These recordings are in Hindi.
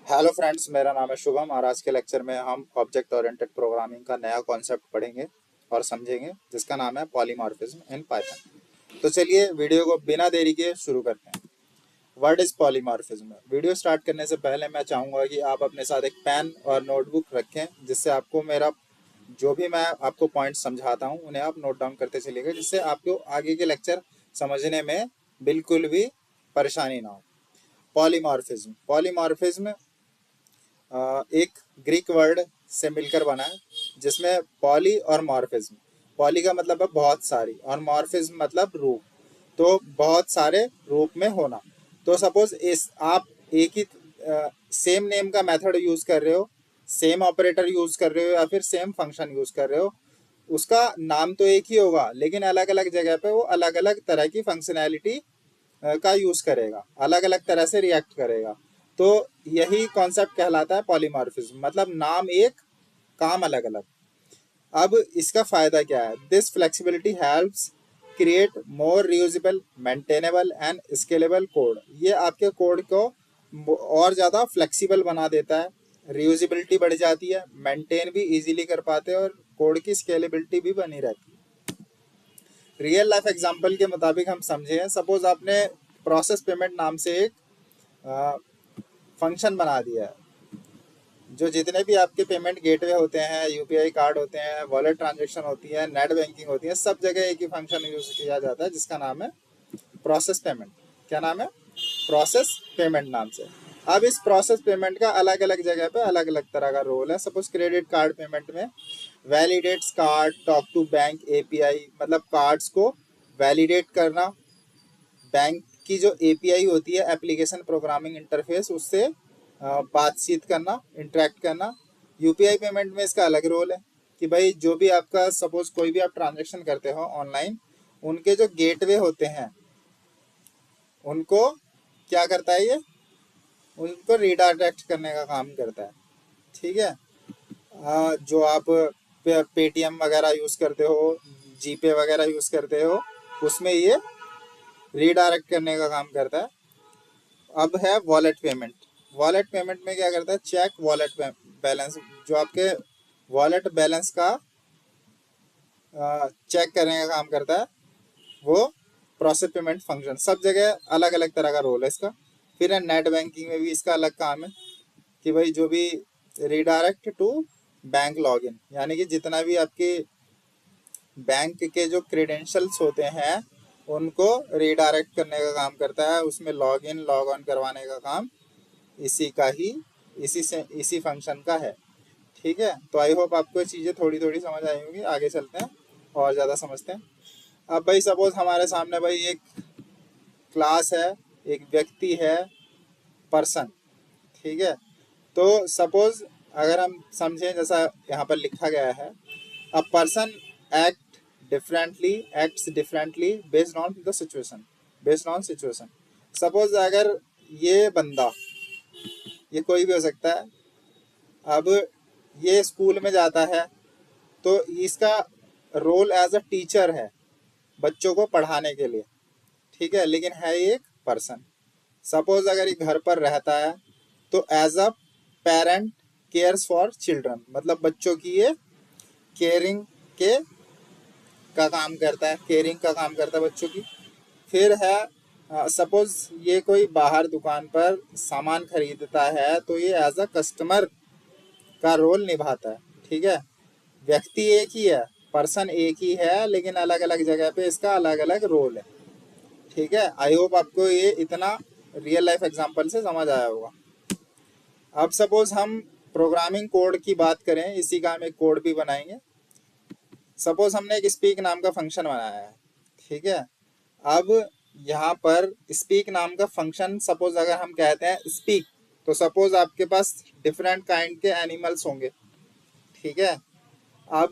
हेलो फ्रेंड्स, मेरा नाम है शुभम और आज के लेक्चर में हम ऑब्जेक्ट ओरिएंटेड प्रोग्रामिंग का नया कॉन्सेप्ट पढ़ेंगे और समझेंगे जिसका नाम है पॉलीमॉर्फिज्म इन पाइथन। तो चलिए वीडियो को बिना देरी के शुरू करते हैं। What is polymorphism? Video start करने से पहले मैं चाहूँगा कि आप अपने साथ एक पेन और नोटबुक रखें, जिससे आपको मेरा जो भी मैं आपको पॉइंट समझाता हूँ उन्हें आप नोट डाउन करते चलिएगा, जिससे आपको आगे के लेक्चर समझने में बिल्कुल भी परेशानी ना हो। पॉलीमॉर्फिज्म पॉलीमॉर्फिज्म एक ग्रीक वर्ड से मिलकर बना है, जिसमें पॉली और मॉर्फिज्म। पॉली का मतलब है बहुत सारी और मॉर्फिज्म मतलब रूप। तो बहुत सारे रूप में होना। तो सपोज इस आप एक ही सेम नेम का मेथड यूज कर रहे हो, सेम ऑपरेटर यूज कर रहे हो या फिर सेम फंक्शन यूज कर रहे हो, उसका नाम तो एक ही होगा लेकिन अलग अलग जगह पे वो अलग अलग तरह की फंक्शनैलिटी का यूज करेगा, अलग अलग तरह से रिएक्ट करेगा। तो यही कॉन्सेप्ट कहलाता है पॉलीमॉर्फिज्म, मतलब नाम एक, काम अलग अलग। अब इसका फायदा क्या है? This flexibility helps create more reusable, maintainable and scalable code. ये आपके कोड को और ज़्यादा फ्लेक्सिबल बना देता है, रियूजेबिलिटी बढ़ जाती है, मेंटेन भी इजीली कर पाते हैं और कोड की स्केलेबिलिटी भी बनी रहती है। रियल लाइफ एग्जांपल के मुताबिक हम समझे हैं। सपोज आपने प्रोसेस पेमेंट नाम से एक फंक्शन बना दिया है, जो जितने भी आपके पेमेंट गेटवे होते हैं, यूपीआई कार्ड होते हैं, वॉलेट ट्रांजेक्शन होती है, नेट बैंकिंग होती है, सब जगह एक ही फंक्शन यूज किया जाता है जिसका नाम है प्रोसेस पेमेंट। क्या नाम है? प्रोसेस पेमेंट नाम से। अब इस प्रोसेस पेमेंट का अलग अलग जगह पे अलग अलग तरह का रोल है। सपोज क्रेडिट कार्ड पेमेंट में validates card, talk to bank API, मतलब कार्ड्स को वैलिडेट करना, बैंक की जो एपीआई होती है एप्लीकेशन प्रोग्रामिंग इंटरफेस, उससे बातचीत करना, इंटरेक्ट करना। यूपीआई पेमेंट में इसका अलग रोल है कि भाई जो भी आपका सपोज कोई भी आप ट्रांजेक्शन करते हो ऑनलाइन, उनके जो गेटवे होते हैं उनको क्या करता है ये? उनको रीडायरेक्ट करने का काम करता है। ठीक है। जो आप पेटीएम वगैरह यूज़ करते हो, जीपे वगैरह यूज़ करते हो, उसमें ये रीडायरेक्ट करने का काम करता है। अब है वॉलेट पेमेंट। वॉलेट पेमेंट में क्या करता है? चेक वॉलेट बैलेंस, जो आपके वॉलेट बैलेंस का चेक करने का काम करता है वो प्रोसेस पेमेंट फंक्शन। सब जगह अलग अलग तरह का रोल है इसका। फिर है नेट बैंकिंग में भी इसका अलग काम है कि भाई जो भी रीडायरेक्ट टू बैंक लॉगिन, यानी कि जितना भी आपके बैंक के जो क्रेडेंशियल्स होते हैं उनको रीडायरेक्ट करने का काम करता है, उसमें लॉग इन लॉग ऑन करवाने का काम इसी का ही, इसी फंक्शन का है। ठीक है। तो आई होप आपको ये चीज़ें थोड़ी थोड़ी समझ आई होंगी। आगे चलते हैं और ज़्यादा समझते हैं। अब भाई सपोज हमारे सामने भाई एक क्लास है, एक व्यक्ति है, पर्सन। ठीक है। तो सपोज अगर हम समझें जैसा यहाँ पर लिखा गया है, a person act differently acts differently based on the situation, based on situation. Suppose अगर ये बंदा, ये कोई भी हो सकता है, अब ये स्कूल में जाता है तो इसका रोल एज अ टीचर है बच्चों को पढ़ाने के लिए। ठीक है। लेकिन है ये एक पर्सन। सपोज अगर ये घर पर रहता है तो as a parent cares for children, मतलब बच्चों की ये केयरिंग के का काम करता है, केयरिंग का काम करता है बच्चों की। फिर है सपोज ये कोई बाहर दुकान पर सामान खरीदता है तो ये एज अ कस्टमर का रोल निभाता है। ठीक है। व्यक्ति एक ही है, पर्सन एक ही है, लेकिन अलग अलग जगह पे इसका अलग अलग रोल है। ठीक है। आई होप आपको ये इतना रियल लाइफ एग्जांपल से समझ आया होगा। अब सपोज हम प्रोग्रामिंग कोड की बात करें, इसी का हम एक कोड भी बनाएंगे। सपोज हमने एक स्पीक नाम का फंक्शन बनाया है। ठीक है। अब यहाँ पर स्पीक नाम का फंक्शन, सपोज अगर हम कहते हैं स्पीक, तो सपोज आपके पास डिफरेंट काइंड के एनिमल्स होंगे। ठीक है। अब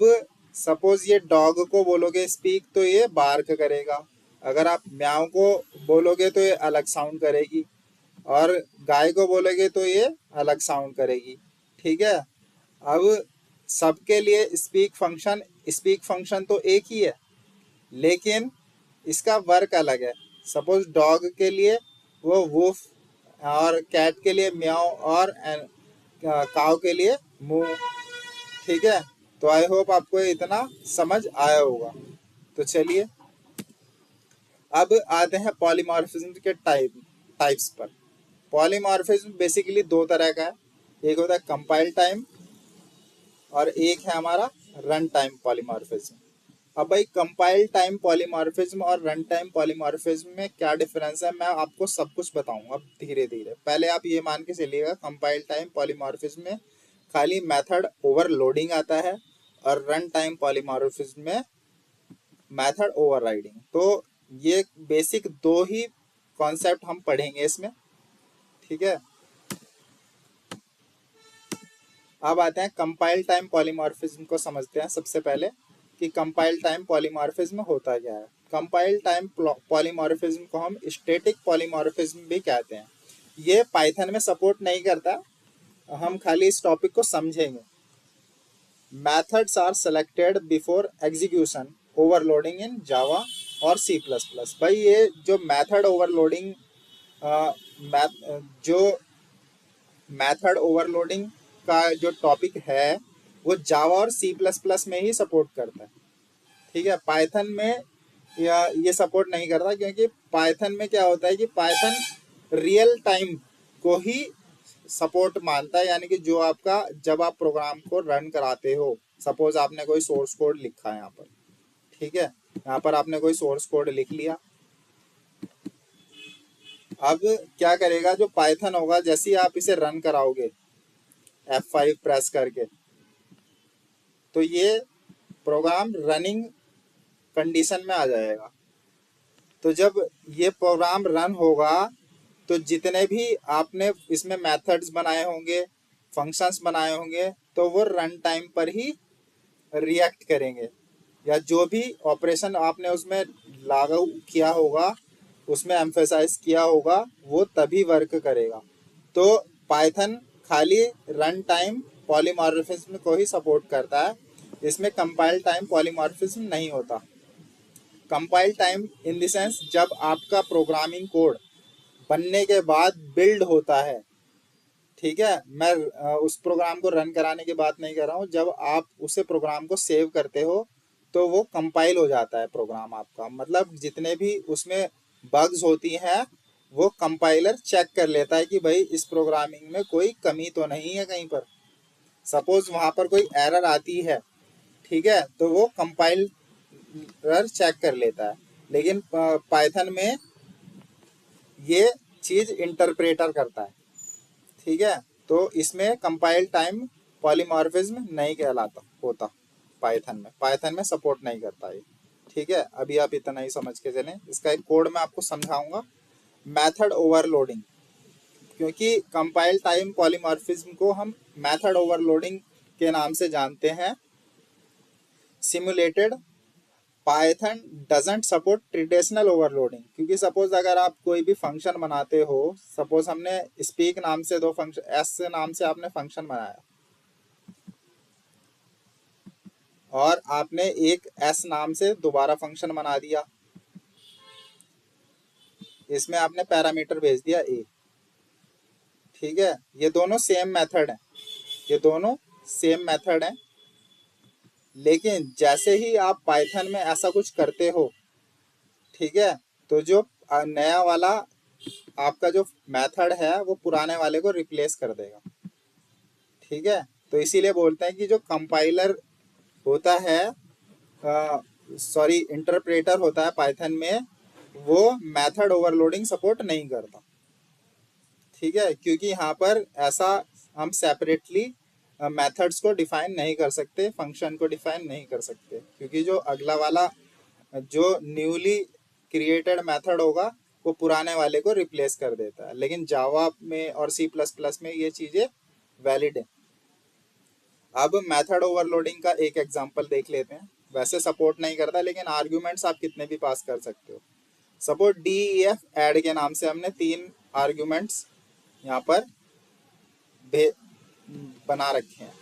सपोज ये डॉग को बोलोगे स्पीक तो ये बार्क करेगा, अगर आप म्याऊ को बोलोगे तो ये अलग साउंड करेगी, और गाय को बोलोगे तो ये अलग साउंड करेगी। ठीक है। अब सबके लिए स्पीक फंक्शन तो एक ही है, लेकिन इसका वर्क अलग है। सपोज डॉग के लिए वो वूफ और कैट के लिए म्याओ, और काव के लिए मू। ठीक है, तो आई होप आपको इतना समझ आया होगा। तो चलिए अब आते हैं पॉलीमॉर्फिज्म के टाइप्स पर। पॉलीमॉर्फिज्म बेसिकली दो तरह का है, एक होता है कंपाइल टाइम और एक है हमारा रन टाइम पॉलीमॉर्फिज्म। अब भाई कंपाइल टाइम पॉलीमॉर्फिज्म और रन टाइम पॉलीमॉर्फिज्म में क्या डिफरेंस है, मैं आपको सब कुछ बताऊंगा धीरे धीरे। पहले आप ये मान के चलिएगा कंपाइल टाइम पॉलीमॉर्फिज्म में खाली मेथड ओवरलोडिंग आता है और रन टाइम पॉलीमॉर्फिज्म में मेथड ओवरराइडिंग। तो ये बेसिक दो ही कॉन्सेप्ट हम पढ़ेंगे इसमें। ठीक है, अब आते हैं कंपाइल टाइम पॉलीमॉर्फिज्म को समझते हैं सबसे पहले कि कंपाइल टाइम पॉलीमॉर्फिज्म होता क्या है। कंपाइल टाइम पॉलीमॉर्फिज्म को हम स्टैटिक पॉलीमॉर्फिज्म भी कहते हैं। ये पाइथन में सपोर्ट नहीं करता, हम खाली इस टॉपिक को समझेंगे। Methods are selected before execution overloading in Java और सी प्लस प्लस। भाई ये जो मेथड ओवरलोडिंग जो मेथड ओवरलोडिंग का जो टॉपिक है वो जावा और सी प्लस प्लस में ही सपोर्ट करता है। ठीक है, पाइथन में या ये सपोर्ट नहीं करता, क्योंकि पाइथन में क्या होता है कि पाइथन रियल टाइम को ही सपोर्ट मानता है, यानी कि जो आपका जब आप प्रोग्राम को रन कराते हो, सपोज आपने कोई सोर्स कोड लिखा है यहाँ पर। ठीक है, यहाँ पर आपने कोई सोर्स कोड लिख लिया। अब क्या करेगा जो पाइथन होगा, जैसे ही आप इसे रन कराओगे F5 प्रेस करके, तो ये प्रोग्राम रनिंग कंडीशन में आ जाएगा। तो जब ये प्रोग्राम रन होगा तो जितने भी आपने इसमें मेथड्स बनाए होंगे, फंक्शंस बनाए होंगे, तो वो रन टाइम पर ही रिएक्ट करेंगे, या जो भी ऑपरेशन आपने उसमें लागू किया होगा, उसमें एम्फेसाइज किया होगा, वो तभी वर्क करेगा। तो पाइथन खाली रन टाइम पॉलीमॉर्फिज्म को ही सपोर्ट करता है, इसमें कंपाइल टाइम पॉलीमॉर्फिज्म नहीं होता। Compile time in the sense जब आपका प्रोग्रामिंग कोड बनने के बाद बिल्ड होता है। ठीक है, मैं उस प्रोग्राम को रन कराने की बात नहीं कर रहा हूँ, जब आप उसे प्रोग्राम को सेव करते हो तो वो कंपाइल हो जाता है प्रोग्राम आपका, मतलब जितने भी उसमें बग्स होती हैं वो कंपाइलर चेक कर लेता है कि भाई इस प्रोग्रामिंग में कोई कमी तो नहीं है कहीं पर। सपोज वहां पर कोई एरर आती है, ठीक है, तो वो कंपाइलर चेक कर लेता है। लेकिन पाइथन में ये चीज इंटरप्रेटर करता है। ठीक है, तो इसमें कंपाइल टाइम पॉलीमॉर्फिज्म नहीं कहलाता होता पाइथन में सपोर्ट नहीं करता ये। ठीक है, अभी आप इतना ही समझ के चलें। इसका एक कोड मैं आपको समझाऊंगा। मेथड ओवरलोडिंग, क्योंकि कंपाइल टाइम पॉलीमॉर्फिज्म को हम मेथड ओवरलोडिंग के नाम से जानते हैं। Simulated Python doesn't support traditional overloading, क्योंकि सपोज अगर आप कोई भी फंक्शन बनाते हो, सपोज हमने स्पीक नाम से दो फंक्शन, एस नाम से आपने फंक्शन बनाया और आपने एक एस नाम से दोबारा फंक्शन बना दिया, इसमें आपने पैरामीटर भेज दिया ए। ठीक है, ये दोनों सेम मेथड है, ये दोनों सेम मेथड है। लेकिन जैसे ही आप पाइथन में ऐसा कुछ करते हो, ठीक है, तो जो नया वाला आपका जो मेथड है वो पुराने वाले को रिप्लेस कर देगा। ठीक है, तो इसीलिए बोलते हैं कि जो कंपाइलर होता है, सॉरी इंटरप्रेटर होता है पाइथन में, वो मेथड ओवरलोडिंग सपोर्ट नहीं करता। ठीक है, क्योंकि यहाँ पर ऐसा हम सेपरेटली मेथड्स को डिफाइन नहीं कर सकते, फंक्शन को डिफाइन नहीं कर सकते, क्योंकि जो अगला वाला जो न्यूली क्रिएटेड मेथड होगा वो पुराने वाले को रिप्लेस कर देता है। लेकिन जावा में और सी प्लस प्लस में ये चीज़ें वैलिड है। अब मेथड ओवरलोडिंग का एक एग्जांपल देख लेते हैं। वैसे सपोर्ट नहीं करता, लेकिन आर्ग्यूमेंट्स आप कितने भी पास कर सकते हो। सपोज DEF ऐड के नाम से हमने 3 आर्ग्यूमेंट्स यहाँ पर बना रखे हैं।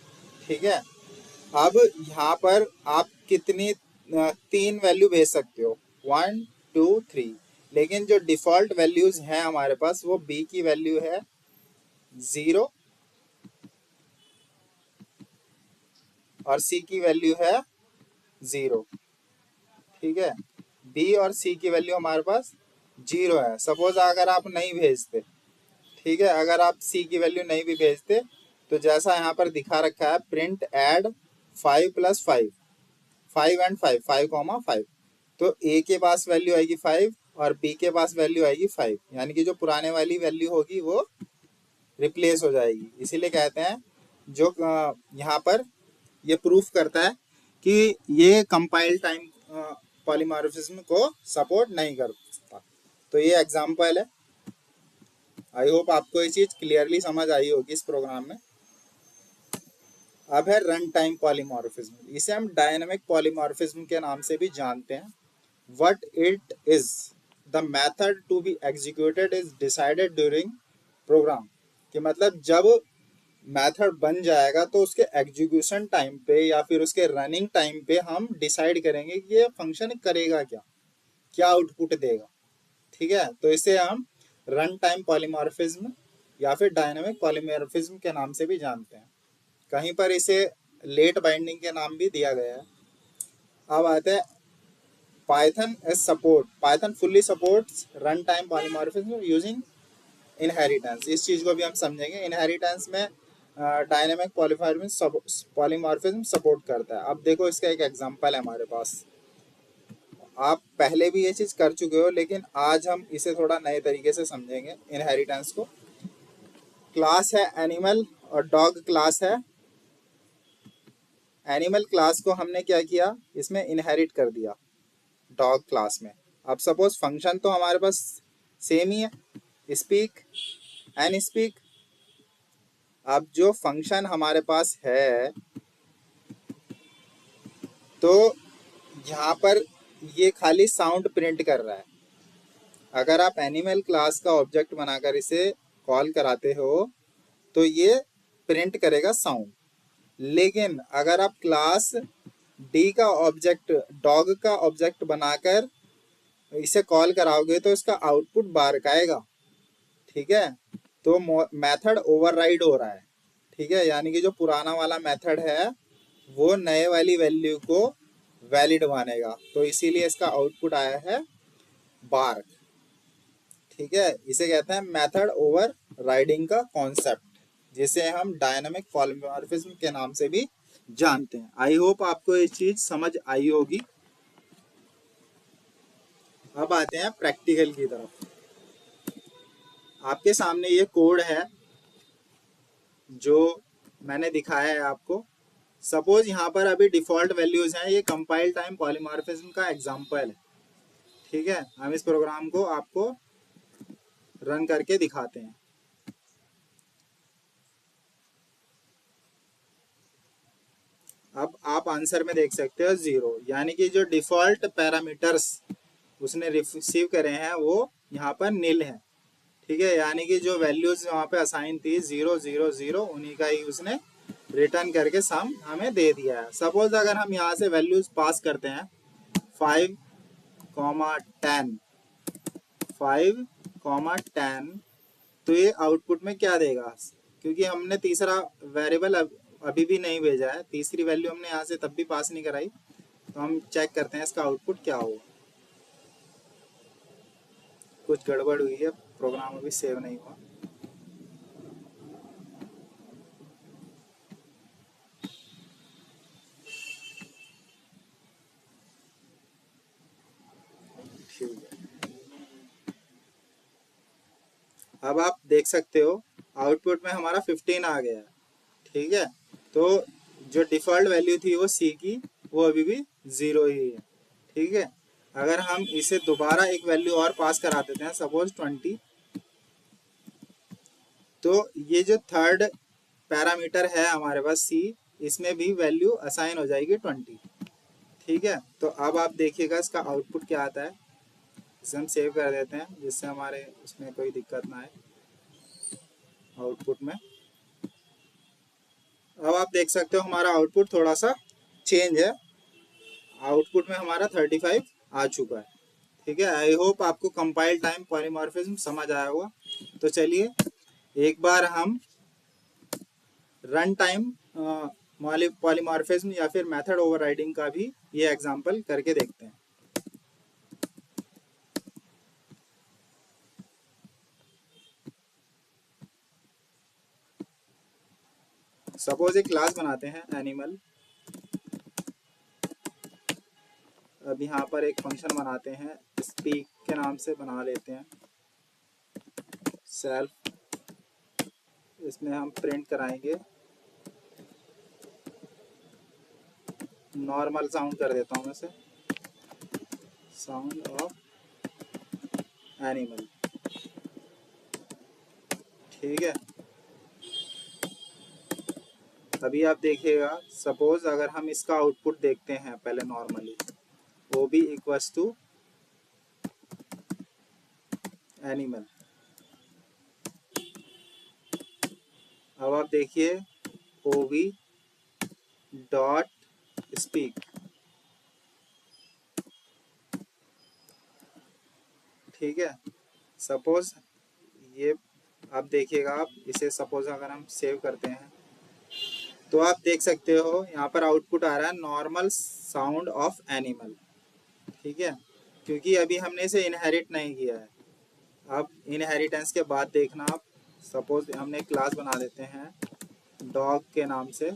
ठीक है, अब यहाँ पर आप कितनी 3 वैल्यू भेज सकते हो, 1 2 3। लेकिन जो डिफॉल्ट वैल्यूज हैं हमारे पास वो b की वैल्यू है 0 और c की वैल्यू है 0। ठीक है, b और c की वैल्यू हमारे पास 0 है। सपोज अगर आप नहीं भेजते, ठीक है, अगर आप c की वैल्यू नहीं भी भेजते तो जैसा यहाँ पर दिखा रखा है प्रिंट एड 5 + 5, 5 एंड 5, 5,5, तो a के पास वैल्यू आएगी 5 और b के पास वैल्यू आएगी 5, यानी कि जो पुराने वाली वैल्यू होगी वो रिप्लेस हो जाएगी। इसीलिए कहते हैं जो यहाँ पर ये प्रूफ करता है कि ये कंपाइल टाइम पॉलीमॉर्फिज्म को सपोर्ट नहीं करता। तो ये एग्जांपल है। आई होप आपको ये चीज क्लियरली समझ आई होगी इस प्रोग्राम में। अब है रन टाइम पॉलीमॉर्फिज्म, इसे हम डायनामिक पॉलीमॉर्फिज्म के नाम से भी जानते हैं। What it is, the method to be executed is decided during program, कि मतलब जब मेथड बन जाएगा तो उसके एग्जीक्यूशन टाइम पे या फिर उसके रनिंग टाइम पे हम डिसाइड करेंगे कि ये फंक्शन करेगा क्या, क्या आउटपुट देगा। ठीक है, तो इसे हम रन टाइम पॉलीमॉर्फिज्म या फिर डायनामिक पॉलीमॉर्फिज्म के नाम से भी जानते हैं। कहीं पर इसे लेट बाइंडिंग के नाम भी दिया गया है। अब आते हैं Python fully supports run time polymorphism using inheritance. इस चीज को भी हम समझेंगे। इनहेरिटेंस में डायनामिक पॉलीमॉर्फिज्म सपोर्ट करता है। अब देखो इसका एक एग्जांपल है हमारे पास। आप पहले भी ये चीज कर चुके हो लेकिन आज हम इसे थोड़ा नए तरीके से समझेंगे इनहेरिटेंस को। क्लास है एनिमल और डॉग क्लास है। एनिमल क्लास को हमने क्या किया, इसमें इनहेरिट कर दिया डॉग क्लास में। अब सपोज फंक्शन तो हमारे पास सेम ही है, स्पीक एंड स्पीक। अब जो फंक्शन हमारे पास है तो यहाँ पर ये खाली साउंड प्रिंट कर रहा है। अगर आप एनिमल क्लास का ऑब्जेक्ट बनाकर इसे कॉल कराते हो तो ये प्रिंट करेगा साउंड। लेकिन अगर आप क्लास डी का ऑब्जेक्ट, डॉग का ऑब्जेक्ट बनाकर इसे कॉल कराओगे तो इसका आउटपुट बार का आएगा। ठीक है, तो मेथड ओवरराइड हो रहा है। ठीक है, यानी कि जो पुराना वाला मेथड है वो नए वाली वैल्यू को वैलिड मानेगा, तो इसीलिए इसका आउटपुट आया है बार। ठीक है, इसे कहते हैं मेथड ओवर राइडिंग का कॉन्सेप्ट, जिसे हम डायनामिक पॉलीमॉर्फिज्म के नाम से भी जानते हैं। आई होप आपको ये चीज समझ आई होगी। अब आते हैं प्रैक्टिकल की तरफ। आपके सामने ये कोड है जो मैंने दिखाया है आपको। सपोज यहाँ पर अभी डिफॉल्ट वैल्यूज हैं, ये कंपाइल टाइम पॉलीमॉर्फिज्म का एग्जांपल है। ठीक है, हम इस प्रोग्राम को आपको रन करके दिखाते हैं। अब आप आंसर में देख सकते हो 0, यानी कि जो डिफॉल्ट पैरामीटर्स उसने रिसीव करे हैं वो यहाँ पर नील है। ठीक है, यानी कि जो वैल्यूज वहाँ पे असाइन थी 0 0 0 उन्हीं का ही उसने रिटर्न करके सम हमें दे दिया है। सपोज अगर हम यहाँ से वैल्यूज पास करते हैं 5, 10, 5, 10, तो ये आउटपुट में क्या देगा, क्योंकि हमने तीसरा वेरिएबल अभी भी नहीं भेजा है, तीसरी वैल्यू हमने यहाँ से तब भी पास नहीं कराई, तो हम चेक करते हैं इसका आउटपुट क्या होगा। कुछ गड़बड़ हुई है, प्रोग्राम अभी सेव नहीं हुआ। ठीक है, अब आप देख सकते हो आउटपुट में हमारा 15 आ गया है। ठीक है, तो जो डिफॉल्ट वैल्यू थी वो सी की, वो अभी भी 0 ही है। ठीक है, अगर हम इसे दोबारा एक वैल्यू और पास करा देते हैं सपोज 20, तो ये जो थर्ड पैरामीटर है हमारे पास सी, इसमें भी वैल्यू असाइन हो जाएगी 20। ठीक है, तो अब आप देखिएगा इसका आउटपुट क्या आता है। इसे हम सेव कर देते हैं जिससे हमारे उसमें कोई दिक्कत ना आए आउटपुट में। अब आप देख सकते हो हमारा आउटपुट थोड़ा सा चेंज है। आउटपुट में हमारा 35 आ चुका है। ठीक है, आई होप आपको कंपाइल टाइम पॉलीमॉर्फिज्म समझ आया होगा। तो चलिए एक बार हम रन टाइम पॉलीमॉर्फिज्म या फिर मेथड ओवरराइडिंग का भी ये एग्जांपल करके देखते हैं। सपोज एक क्लास बनाते हैं एनिमल। अब यहाँ पर एक फंक्शन बनाते हैं, स्पीक के नाम से बना लेते हैं, सेल्फ। इसमें हम प्रिंट कराएंगे, नॉर्मल साउंड कर देता हूँ मैं से, साउंड ऑफ एनिमल। ठीक है, अभी आप देखिएगा, सपोज अगर हम इसका आउटपुट देखते हैं पहले नॉर्मली, वो भी इक्वल्स टू एनिमल। अब आप देखिए ओवी डॉट स्पीक। ठीक है, सपोज ये आप देखिएगा, आप इसे सपोज अगर हम सेव करते हैं तो आप देख सकते हो यहाँ पर आउटपुट आ रहा है नॉर्मल साउंड ऑफ एनिमल। ठीक है, क्योंकि अभी हमने इसे इनहेरिट नहीं किया है। अब इनहेरिटेंस के बाद देखना, आप सपोज हमने क्लास बना देते हैं डॉग के नाम से।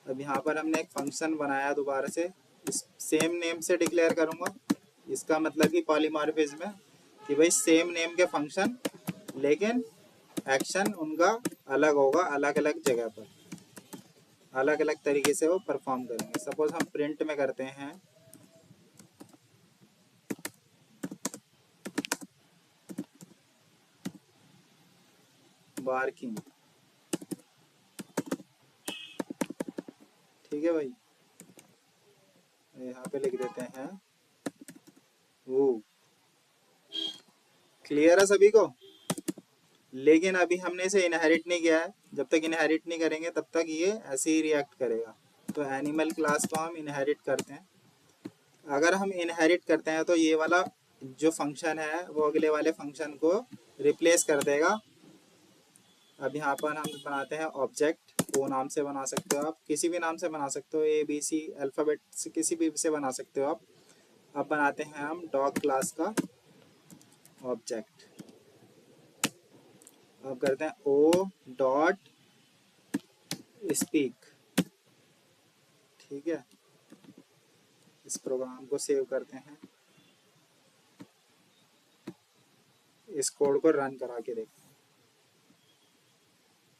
अब यहाँ पर हमने एक फंक्शन बनाया दोबारा से, इस सेम नेम से डिक्लेयर करूँगा। इसका मतलब कि पॉलीमॉर्फिज्म है कि भाई सेम नेम के फंक्शन, लेकिन एक्शन उनका अलग होगा, अलग अलग जगह पर अलग अलग तरीके से वो परफॉर्म करेंगे। सपोज हम प्रिंट में करते हैं बार्किंग। ठीक है भाई, यहाँ पे लिख देते हैं वो। क्लियर है सभी को? लेकिन अभी हमने इसे इनहेरिट नहीं किया है, जब तक इनहेरिट नहीं करेंगे तब तक ये ऐसे ही रिएक्ट करेगा। तो एनिमल क्लास को हम इनहेरिट करते हैं। अगर हम इनहेरिट करते हैं तो ये वाला जो फंक्शन है वो अगले वाले फंक्शन को रिप्लेस कर देगा। अब यहाँ पर हम बनाते हैं ऑब्जेक्ट, वो नाम से बना सकते हो आप, किसी भी नाम से बना सकते हो, ABC अल्फ़ाबेट से किसी भी से बना सकते हो आप। अब बनाते हैं हम डॉग क्लास का ऑब्जेक्ट। अब करते हैं ओ डॉट स्पीक। ठीक है, इस प्रोग्राम को सेव करते हैं, इस कोड को रन करा के देखते हैं।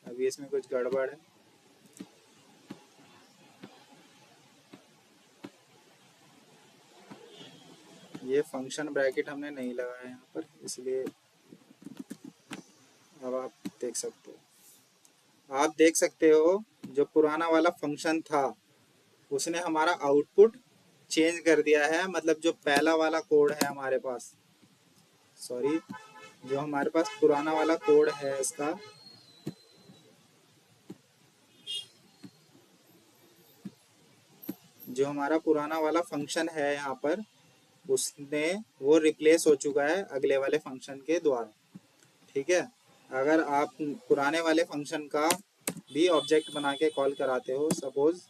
अभी इसमें कुछ गड़बड़ है। ये फंक्शन ब्रैकेट हमने नहीं लगाया यहाँ पर, इसलिए अब आप देख सकते हो। आप देख सकते हो जो पुराना वाला फंक्शन था उसने हमारा आउटपुट चेंज कर दिया है। मतलब जो पहला वाला कोड है हमारे पास, सॉरी, जो हमारे पास पुराना वाला कोड है इसका, जो हमारा पुराना वाला फंक्शन है यहाँ पर, उसने वो रिप्लेस हो चुका है अगले वाले फंक्शन के द्वारा। ठीक है, अगर आप पुराने वाले फंक्शन का भी ऑब्जेक्ट बना के कॉल कराते हो, सपोज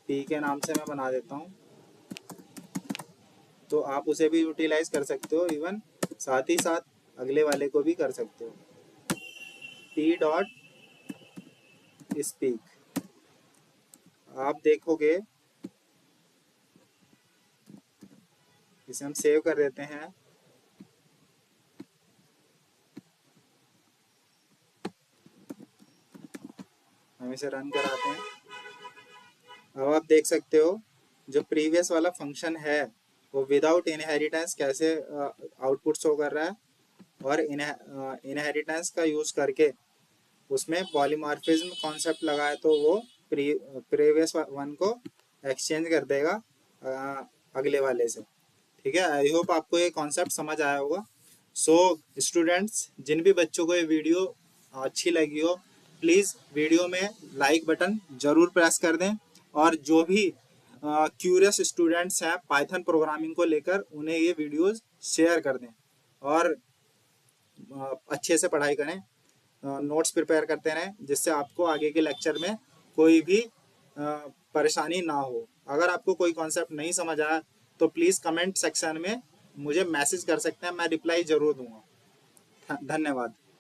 पी के नाम से मैं बना देता हूँ, तो आप उसे भी यूटिलाइज कर सकते हो, इवन साथ ही साथ अगले वाले को भी कर सकते हो, पी डॉट स्पीक। आप देखोगे, इसे हम सेव कर देते हैं। हम इसे रन कराते हैं। अब आप देख सकते हो जो प्रीवियस वाला फंक्शन है वो विदाउट इनहेरिटेंस कैसे आउटपुट शो कर रहा है, और इनहेरिटेंस का यूज करके उसमें पॉलीमॉर्फिज्म कॉन्सेप्ट लगाए तो वो प्रीवियस वन को एक्सचेंज कर देगा अगले वाले से। ठीक है, आई होप आपको ये कॉन्सेप्ट समझ आया होगा। सो स्टूडेंट्स, जिन भी बच्चों को ये वीडियो अच्छी लगी हो, प्लीज़ वीडियो में लाइक बटन ज़रूर प्रेस कर दें, और जो भी क्यूरियस स्टूडेंट्स हैं पाइथन प्रोग्रामिंग को लेकर, उन्हें ये वीडियोस शेयर कर दें और अच्छे से पढ़ाई करें, नोट्स प्रिपेयर करते रहें, जिससे आपको आगे के लेक्चर में कोई भी परेशानी ना हो। अगर आपको कोई कॉन्सेप्ट नहीं समझ आया तो प्लीज़ कमेंट सेक्शन में मुझे मैसेज कर सकते हैं, मैं रिप्लाई ज़रूर दूंगा। धन्यवाद।